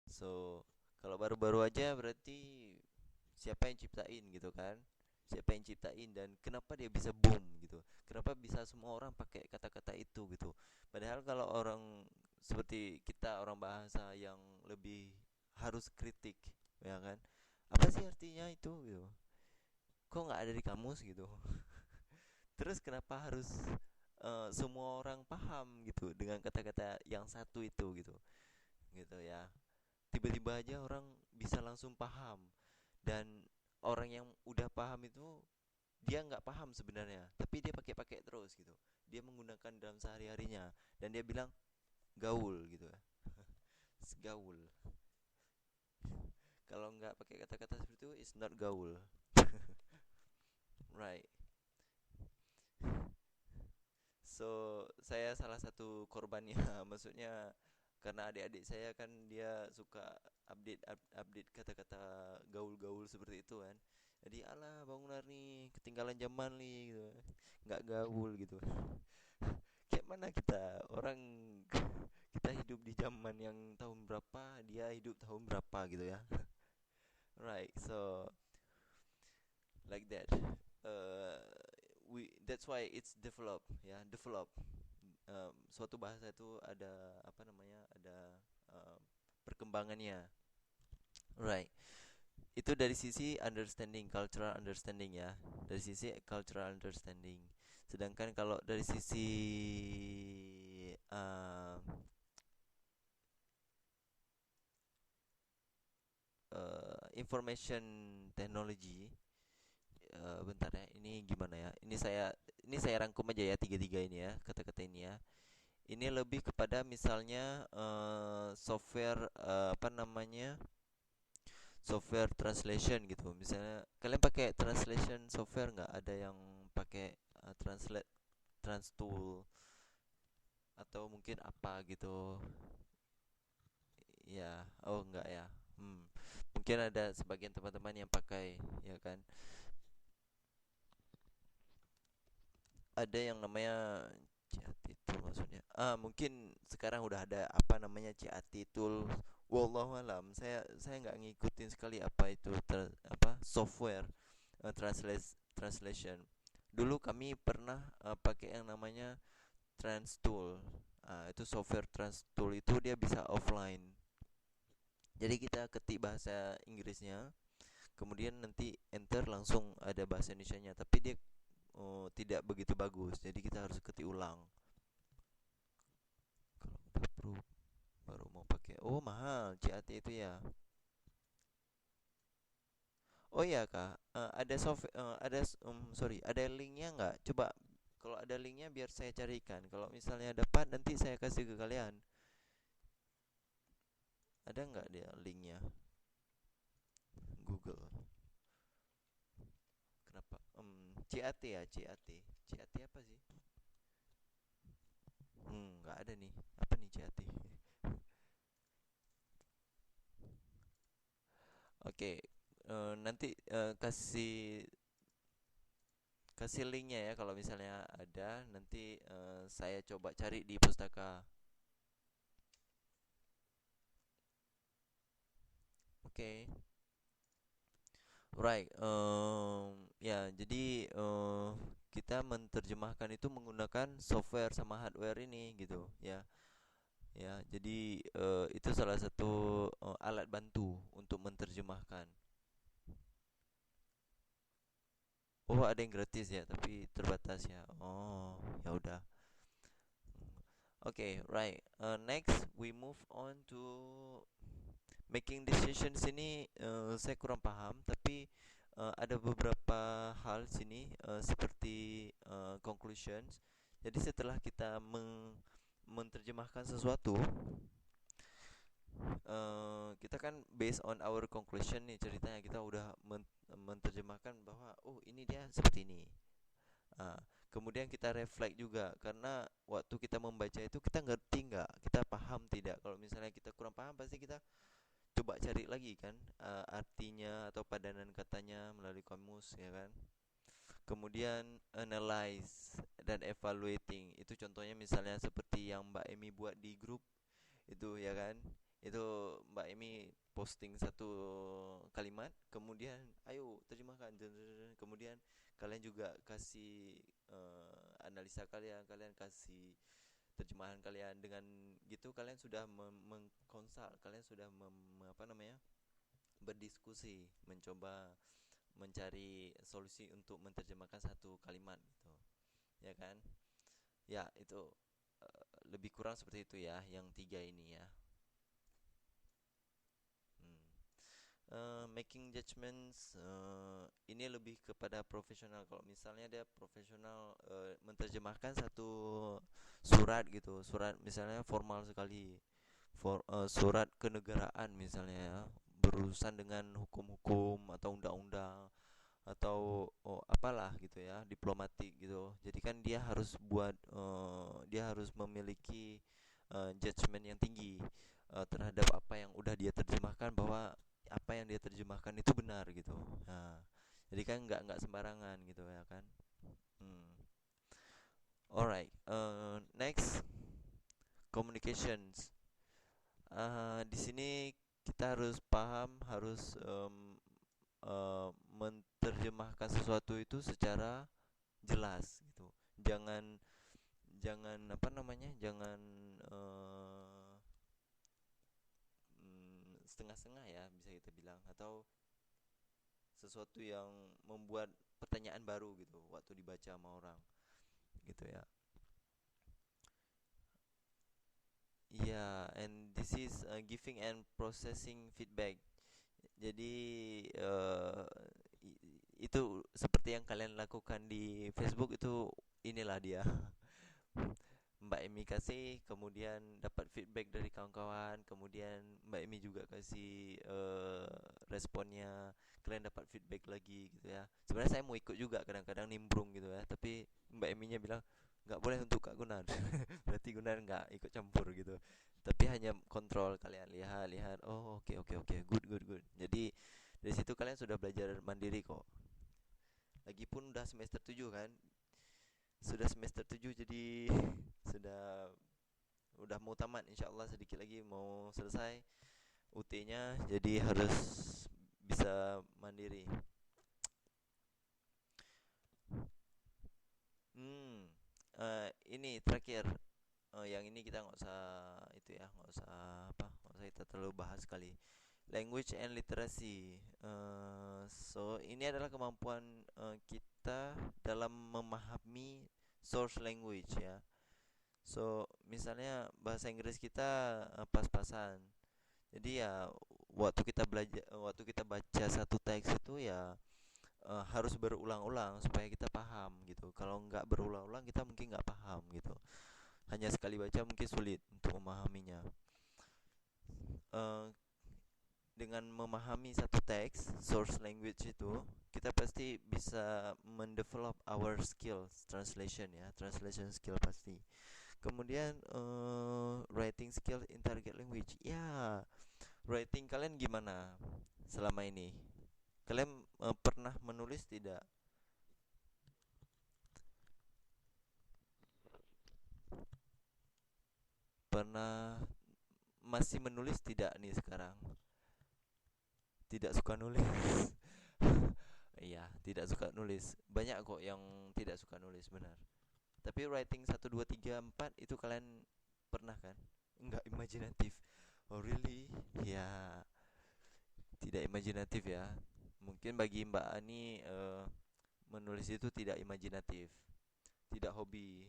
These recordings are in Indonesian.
So kalau baru-baru aja berarti siapa yang ciptain gitu kan, siapa yang ciptain dan kenapa dia bisa boom gitu, kenapa bisa semua orang pakai kata-kata itu gitu. Padahal kalau orang seperti kita orang bahasa yang lebih harus kritik, ya kan, apa sih artinya itu gitu, kok nggak ada di kamus gitu. Terus kenapa harus semua orang paham gitu dengan kata-kata yang satu itu gitu, gitu ya. Tiba-tiba aja orang bisa langsung paham, dan orang yang udah paham itu dia nggak paham sebenarnya tapi dia pakai-pakai terus gitu, dia menggunakan dalam sehari-harinya dan dia bilang gaul gitu ya. Gaul, kalau nggak pakai kata-kata seperti itu it's not gaul. Right. So saya salah satu korbannya. Maksudnya karena adik-adik saya kan dia suka update kata-kata gaul-gaul seperti itu kan. Jadi alah Bang Unar nih ketinggalan zaman nih gitu. Nggak gaul gitu. Kayak mana kita orang, kita hidup di zaman yang tahun berapa, dia hidup tahun berapa gitu ya. Right, so like that. Uh, that's why it's develop ya, develop. Suatu bahasa itu ada apa namanya, ada uh, perkembangannya. Right. Itu dari sisi understanding, cultural understanding ya. Dari sisi cultural understanding. Sedangkan kalau dari sisi uh, information technology, bentar ya, ini gimana ya, ini saya rangkum aja ya, tiga-tiga ini ya, kata-kata ini ya. Ini lebih kepada misalnya software, apa namanya, software translation gitu. Misalnya kalian pakai translation software nggak, ada yang pakai translate, transtool, atau mungkin apa gitu ya. Oh enggak ya. Mungkin ada sebagian teman-teman yang pakai, ya kan. Ada yang namanya CAT itu maksudnya. Mungkin sekarang udah ada apa namanya CAT tool. Wallahu alam. Saya nggak ngikutin sekali apa itu apa software translation. Dulu kami pernah pakai yang namanya Transtool. Itu software Transtool itu dia bisa offline. Jadi kita ketik bahasa Inggrisnya, kemudian nanti enter langsung ada bahasa Indonesianya, tapi dia tidak begitu bagus. Jadi kita harus ketik ulang. Kalau udah pro baru mau pakai. Oh, mahal CAT itu ya. Oh iya Kak, ada sorry, ada linknya nggak? Coba kalau ada linknya biar saya carikan. Kalau misalnya dapat nanti saya kasih ke kalian. Ada nggak dia linknya? Google. Kenapa? CAT ya, CAT. CAT apa sih? Nggak ada nih. Apa nih CAT? Oke, nanti kasih kasih linknya ya, kalau misalnya ada nanti saya coba cari di pustaka. Oke, right. Ya, jadi kita menerjemahkan itu menggunakan software sama hardware ini gitu ya. Ya, jadi itu salah satu alat bantu untuk menerjemahkan. Oh, ada yang gratis ya, tapi terbatas ya. Oh, ya udah. Okay, right. Next we move on to making decisions. Ini saya kurang paham, tapi ada beberapa hal sini seperti conclusions. Jadi setelah kita menerjemahkan sesuatu, kita kan based on our conclusion nih, ceritanya kita udah menerjemahkan bahwa oh ini dia seperti ini. Ah, Kemudian kita reflect juga, karena waktu kita membaca itu kita ngerti nggak, kita paham tidak. Kalau misalnya kita kurang paham pasti kita coba cari lagi kan, artinya atau padanan katanya melalui kamus, ya kan. Kemudian analyze dan evaluating, itu contohnya misalnya seperti yang Mbak Emi buat di grup itu, ya kan. Itu Mbak Emi posting satu kalimat, kemudian ayo terjemahkan. Kemudian kalian juga kasih analisa kalian, kalian kasih terjemahan kalian. Dengan gitu kalian sudah mengkonsult, kalian sudah apa namanya, berdiskusi, mencoba mencari solusi untuk menerjemahkan satu kalimat gitu, ya kan? Ya, itu lebih kurang seperti itu ya, yang tiga ini ya. Hmm. Making judgments ini lebih kepada profesional. Kalau misalnya dia profesional menerjemahkan satu surat gitu, surat misalnya formal sekali, surat kenegaraan misalnya ya, berurusan dengan hukum-hukum atau undang-undang atau apalah gitu ya, diplomatik gitu. Jadi kan dia harus dia harus memiliki judgement yang tinggi terhadap apa yang udah dia terjemahkan, bahwa apa yang dia terjemahkan itu benar gitu. Nah, jadi kan nggak sembarangan gitu ya kan. Hmm. Alright, next, communications. Di sini kita harus paham, harus menerjemahkan sesuatu itu secara jelas gitu. Jangan jangan apa namanya? Jangan setengah-setengah ya, bisa kita bilang, atau sesuatu yang membuat pertanyaan baru gitu waktu dibaca sama orang gitu ya. Yeah, and this is giving and processing feedback. Jadi itu seperti yang kalian lakukan di Facebook itu, inilah dia. Mbak Emi kasih, kemudian dapat feedback dari kawan-kawan, kemudian Mbak Emi juga kasih responnya, kalian dapat feedback lagi gitu ya. Sebenarnya saya mau ikut juga, kadang-kadang nimbrung gitu ya, tapi Mbak Eminya bilang nggak boleh untuk Kak Gunar. Berarti Gunar nggak ikut campur gitu. Tapi hanya kontrol, kalian lihat-lihat. Oh, oke oke oke, good good good. Jadi dari situ kalian sudah belajar mandiri kok. Lagipun udah semester 7 kan, sudah semester 7, jadi sudah udah mau tamat, insyaallah sedikit lagi mau selesai UT-nya, jadi harus bisa mandiri. Hmm, ini terakhir. Yang ini kita nggak usah itu ya, nggak usah nggak usah kita terlalu bahas kali. Language and literacy. So ini adalah kemampuan kita dalam memahami source language ya. So misalnya bahasa Inggris kita pas-pasan. Jadi ya waktu kita baca satu teks itu ya harus berulang-ulang supaya kita paham gitu. Kalau nggak berulang-ulang kita mungkin nggak paham gitu. Hanya sekali baca mungkin sulit untuk memahaminya. Eh, dengan memahami satu teks source language itu, kita pasti bisa mendevelop our skills translation ya, translation skill pasti. Kemudian writing skill in target language. Ya, writing kalian gimana selama ini? Kalian pernah menulis tidak? Pernah masih menulis tidak nih sekarang? Tidak suka nulis. Iya, tidak suka nulis. Banyak kok yang tidak suka nulis, benar. Tapi writing satu 2 3 4 itu kalian pernah kan? Enggak imajinatif. Oh really? Ya, tidak imajinatif ya. Mungkin bagi Mbak Ani menulis itu tidak imajinatif, tidak hobi,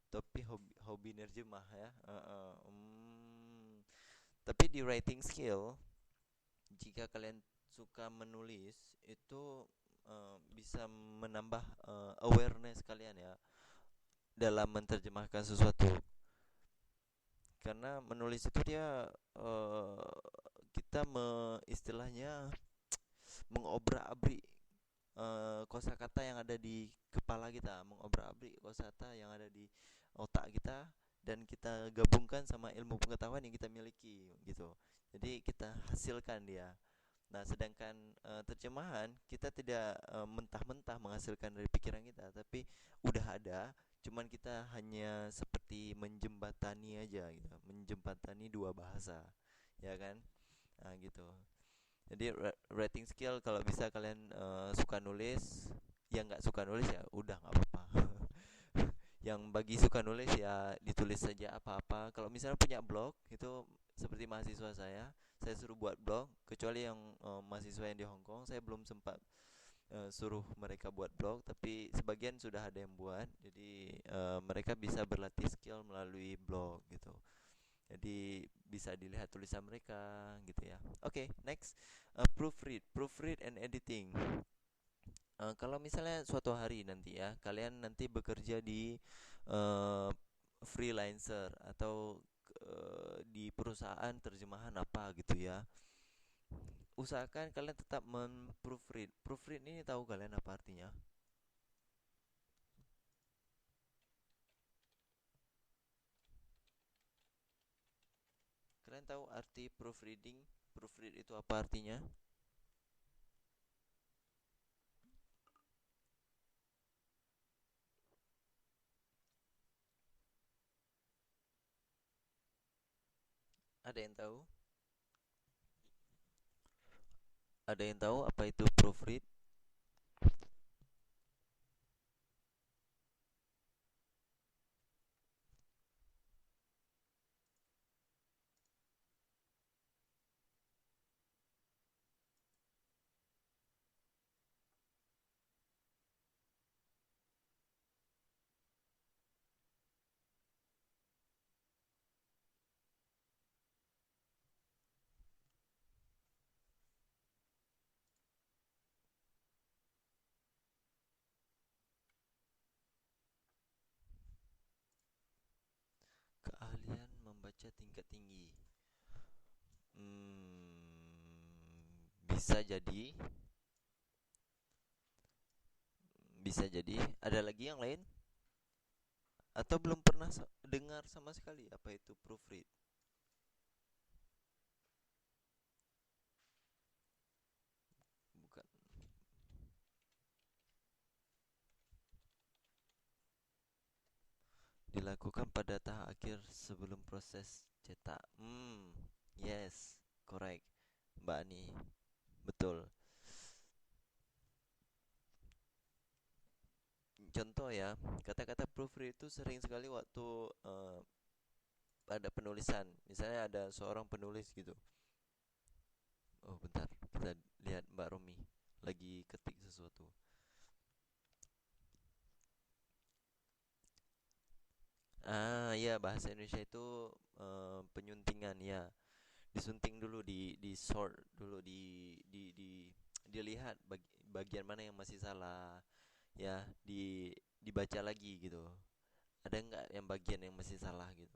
tapi hobi nerjemah ya. Tapi di writing skill, jika kalian suka menulis itu bisa menambah awareness kalian ya dalam menerjemahkan sesuatu. Karena menulis itu dia kita istilahnya mengobrak-abrik kosakata yang ada di kepala kita, mengobrak-abrik kosakata yang ada di otak kita, dan kita gabungkan sama ilmu pengetahuan yang kita miliki gitu. Jadi kita hasilkan dia. Nah, sedangkan terjemahan kita tidak mentah-mentah menghasilkan dari pikiran kita, tapi udah ada, cuman kita hanya seperti seperti menjembatani aja gitu, menjembatani dua bahasa, ya kan? Nah, gitu. Jadi writing skill kalau bisa kalian suka nulis, yang nggak suka nulis ya udah nggak apa-apa. Yang bagi suka nulis ya ditulis saja apa-apa. Kalau misalnya punya blog itu seperti mahasiswa saya suruh buat blog. Kecuali yang mahasiswa yang di Hong Kong, saya belum sempat suruh mereka buat blog, tapi sebagian sudah ada yang buat. Jadi mereka bisa berlatih skill melalui blog gitu. Jadi bisa dilihat tulisan mereka gitu ya. Oke, next. Proofread and editing. Kalau misalnya suatu hari nanti ya, kalian nanti bekerja di uh, freelancer atau di perusahaan terjemahan apa gitu ya, usahakan kalian tetap men-proofread. Proofread ini tahu kalian apa artinya? Kalian tahu arti proofreading? Proofread itu apa artinya? Ada yang tahu? Ada yang tahu apa itu proofread? Keahlian membaca tingkat tinggi. Bisa jadi, bisa jadi. Ada lagi yang lain? Atau belum pernah dengar sama sekali apa itu proofread? Bukan. Dilakukan pada tahap akhir sebelum proses cetak. Yes, correct, Mbak Ani. Betul. Contoh ya, kata-kata proofread itu sering sekali waktu pada penulisan. Misalnya ada seorang penulis gitu. Oh, bentar. Kita lihat Mbak Romi lagi ketik sesuatu. Ah, ya, bahasa Indonesia itu penyuntingan ya. Disunting dulu, di sort dulu, dilihat bagian mana yang masih salah, ya, dibaca lagi gitu. Ada nggak yang bagian yang masih salah gitu.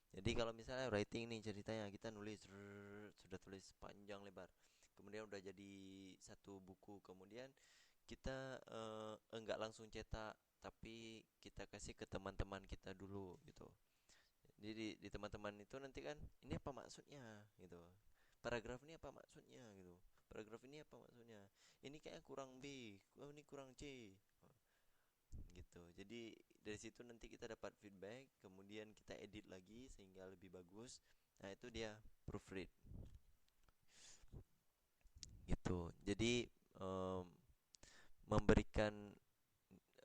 Jadi kalau misalnya writing nih ceritanya, kita nulis sudah tulis panjang lebar, kemudian udah jadi satu buku, kemudian kita enggak langsung cetak, tapi kita kasih ke teman-teman kita dulu gitu. Jadi di teman-teman itu nanti kan, ini apa maksudnya gitu, paragraf ini apa maksudnya gitu, paragraf ini apa maksudnya, ini kayaknya kurang B, oh ini kurang C gitu. Jadi dari situ nanti kita dapat feedback, kemudian kita edit lagi sehingga lebih bagus. Nah, itu dia proofread gitu. Jadi em, memberikan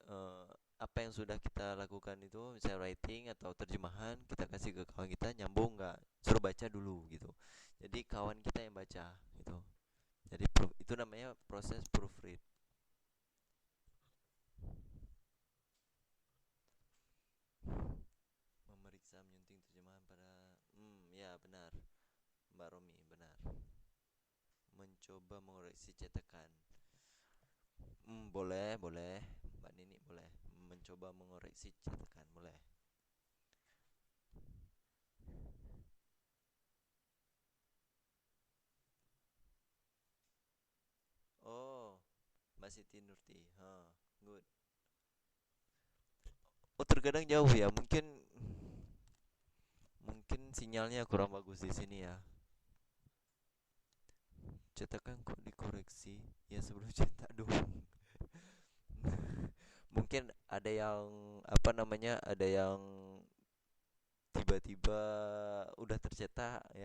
eh, apa yang sudah kita lakukan itu, misalnya writing atau terjemahan, kita kasih ke kawan kita, nyambung nggak, suruh baca dulu gitu. Jadi kawan kita yang baca gitu. Jadi itu namanya proses proofread. Memeriksa menyunting terjemahan pada, ya benar, Mbak Romi, benar. Mencoba mengoreksi cetakan. Boleh, boleh. Mbak Nini boleh. Mencoba mengoreksi cetakan, boleh. Oh, Mbak Siti Nurti. Good. Oh, terkadang jauh ya. Mungkin mungkin sinyalnya kurang bagus di sini ya. Cetakan kok dikoreksi? Ya sebelum cetak dong. Mungkin ada yang apa namanya? Ada yang tiba-tiba udah tercetak ya.